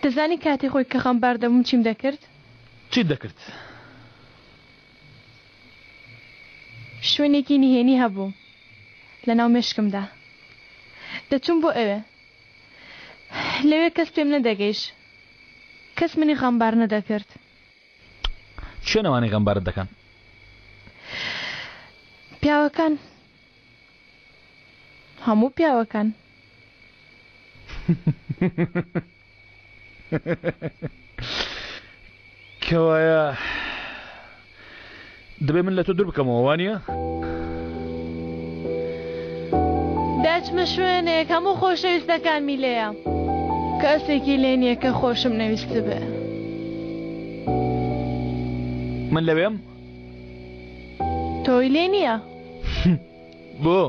دەزانی کاتی خۆی کە خەمبار دەبووم چیم دەکرد؟ چیت دەکرد؟ شوێنێکی نهێنی هەبوو لە ناو مێشکمدا دەچوم بۆ ئەوێ لەوێ کەس پێم نەدەگەیش کەس منی خەمبار نەدەکرد. چێ نەوانی غەمبارت دەکەن؟ پیاوەکان هەموو پیاوەکان. کەوایە دەبێ من لە تۆ دوور بکەمەوە وانییە؟ داچمە شوێنێک هەموو خۆشەویستەکانمی لێیە کە ئەسێکی لێ نییە کە خۆشم نەویست بێ. من لەوێم؟ تۆی لێ نییە؟ بۆ؟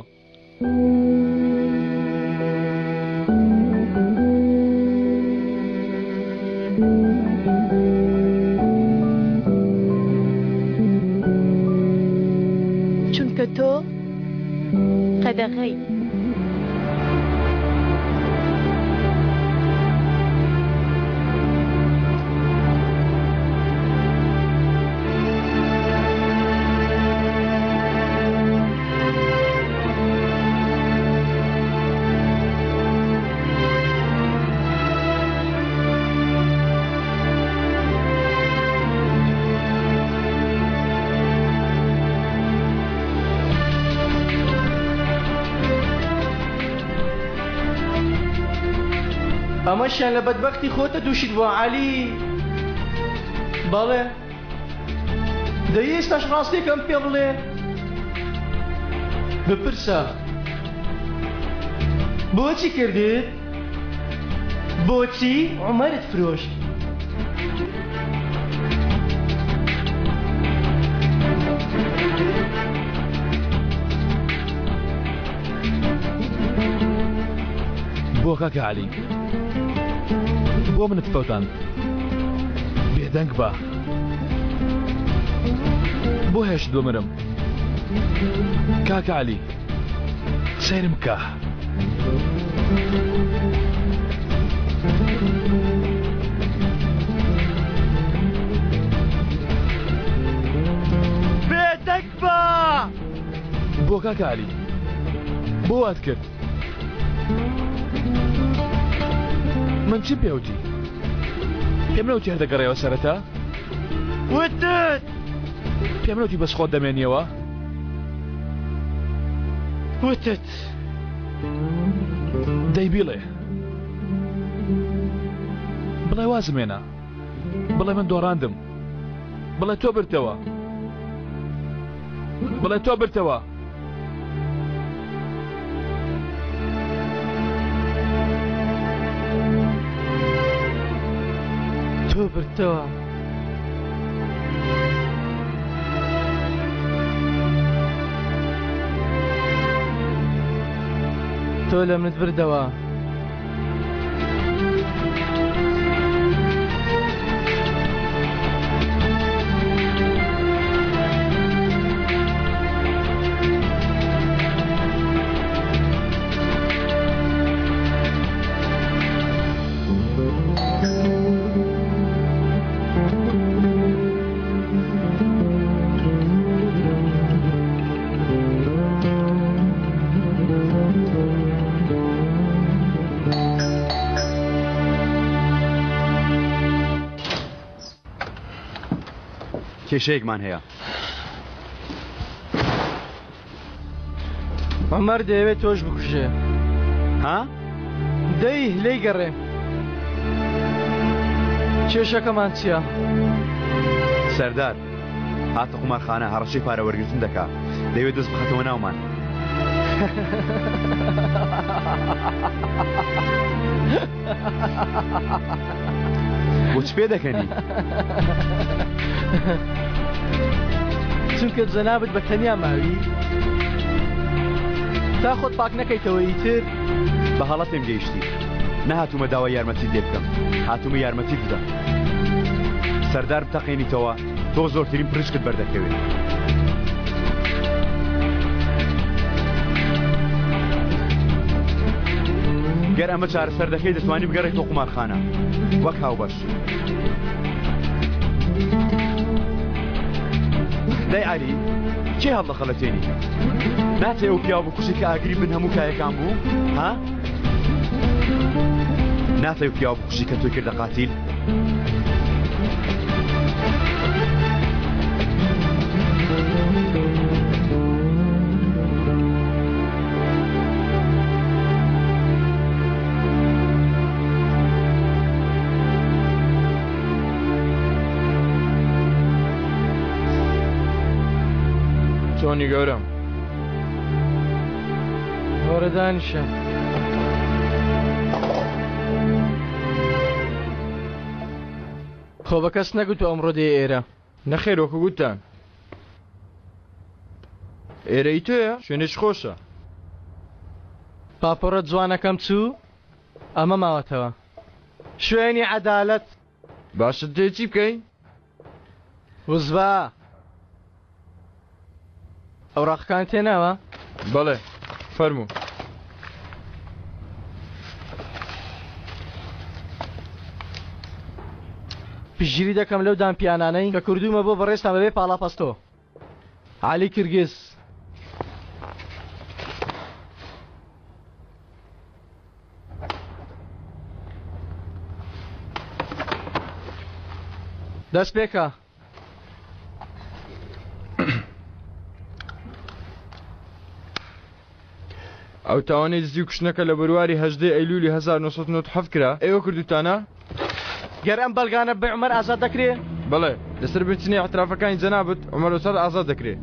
چونکە تۆ قەدەغەی. ئەمەشیان لە بەدبەختی خۆتە دووشیت بۆ عالی. بەڵێ دەی ئێستاش ڕاستێکم پێ بڵێ بپرسە بۆچی کردت؟ بۆچی عومەرت فرۆشت؟ بۆ کاکە عەلی بۆ منت فەوتان بێدەنگ بە بۆ هێشت بمرم کاکە عەلی سەیرم کە بێدەنگ بە بۆ کاکە عەلی بۆ وات کرد من چی پێوتی؟ پێم نەوتی هەردەگەڕێەوە سەرەتا؟ وتت پێم نەوتی بەس خۆت دەمێنیەوە؟ وتت دەی بیڵێ بڵێ وازمێنە بڵێ من دۆڕاندم بڵێ تۆ برتەوە بڵێ تۆ برتەوە تۆ برتەوە تۆ لە منت بردەوە کێشەیەکمان هەیە. عومەر دەیەوێت تۆش بکوژێ. ها؟ دەی لێی گەڕێ. کێشەکەمان چییە؟ سەردار هاتە قومارخانە هەڕەشەی پارە وەرگرتن دەکا دەیەوێت دەست بخەتەوە ناومان. بۆچ پێ دەکەنی؟ چونکە جەنابەت بە تەنیا ماوی تا خۆت پاک نەکەیتەوە ئیتر بە هەڵە پێم گەیشتی نەهاتوومە داوای یارمەتی لێ بکەم هاتوومە یارمەتی بدەم. سەردار بتەقێنیتەوە تۆ زۆرترین پرشکت بەردەکەوێت. گەر ئەمە چارەسەر دەکەی دەتوانی بگەڕێتەوە قومارخانە وەک هاوبەش. دەی عەلی کێ هەڵ لە خەڵەتێنی ناتێ ئەو پیاو بکوژی کە ئاگری بن هەموو کایەکان بوو ها؟ ناتێ ئەو پیاو بکوژی کە تۆی کردە قاتیل؟ چۆنی گەورم وەرە دانیشە خۆ بە کەس نەگوتو ئەمڕۆ دێ ئێرە نەخێر وەکو گوتان ئێرەی تۆیە شوێنش خۆشە پاپۆرە جوانەکەم چوو ئەمە ماوەتەوە شوێنی عەدالەت باشە تێ چی بکەی؟ وزبا ئەوراقەکان تێناوە؟ بەڵێ فەرموو پشگیری دەکەم لەو دامپیانانەی کە کوردومە بۆ بەڕێستان بەبێ پاڵاپەستۆ عەلی کرگز دەست پێکە ئەو تاوانەی دزی و کوشتنەکە لە بڕواری 18 ئەیلولی 1997 کرا ئێوە کردوتانە؟ گەر ئەم بەڵگانە بە عومەر ئازاد دەکرێ؟ بەڵێ لەسەر بچنی اعترافەکانی جەنابەت عومەر وسەد ئازاد دەکرێت.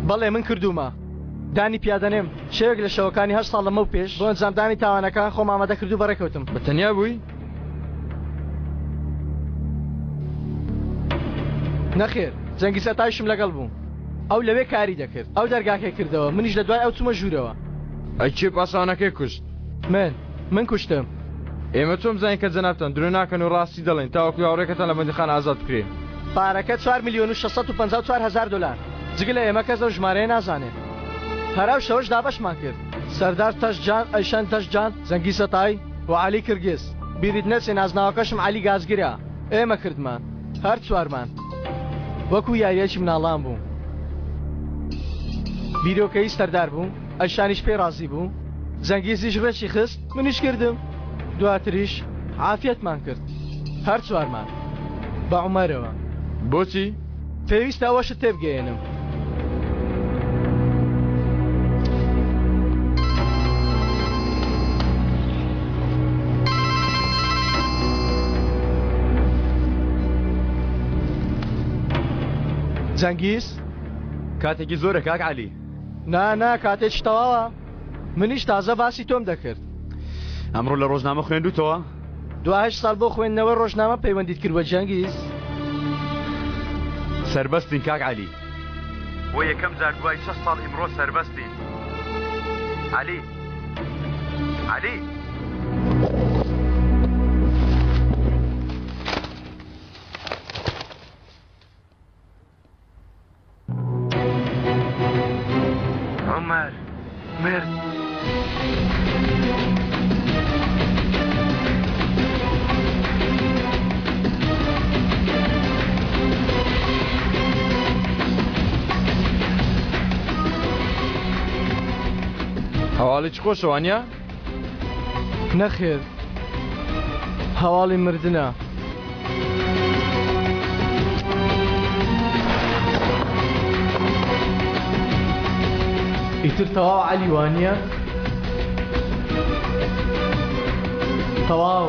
بەڵێ من کردومە دانی پیادەنێم شەوێک لە شەوەکانی 8 ساڵ لەمە و پێش بۆ ئەنجامدانی تاوانەکان خۆم ئامادە کردو بەڕێکەوتم. بەتەنیا بووی؟ نەخێر جەنگی سەتایشم لەگەڵ بوو ئەو لەوێ کاری دەکرد ئەو دەرگاکەی کردەوە منیش لە دوای ئەو چوومە ژوورەوە. ئەی چێ پاسانەکەی کوشت؟ من کوشتم. ئێمە چۆم زانین کە جەنابتان درۆ ناکەن و ڕاستی دەڵێن تاوەکو هاوڕێکەتان لە بەندیخان ئازاد بکرێ. پارەکە 4,654,000 دلار جگە لە ئێمە کەس ئەو ژمارەیە نازانێت. هەراو شەوەش دابەشمان کرد سەردار تەشجان ئەیشەن تەشجان زەنگی سەتای و عەلی کرگز بیریت نەچێ نازناوەکەشم عەلی گازگرە ئێمە کردمان هەر چوارمان وەکو یاریەکی مناڵان بوو. بیرۆکەی سەردار بوو ئەیشانیش پێی ڕازی بوو زەنگیزیش ڕێکی خست منیش کردم دواتریش عافیەتمان کرد هەر چوارمان بە عومەرەوە. بۆچی؟ پێویستە ئەوەشت تێبگەێنم. جەنگیز کاتێکی زۆرە کاک عەلی. نا کاتێکی تەواوە منیش تازە باسی تۆم دەکرد. ئەمڕۆ لە ڕۆژنامە خوێندوتەوە؟ 2 ساڵ بۆ خوێندنەوە ڕۆژنامە پەیوەندیت کرد بە جەنگیز؟ سەربەستین کاک عەلی بۆ یەکەم جار دوای 6 ساڵ ئیمڕۆ سەربەستین. عەلی عەلی عومەر مرد. هەواڵی چ خۆشەوانە؟ نەخێر هەواڵی مردنە. ئیتر تەواو عەلی وانییە؟ تەواو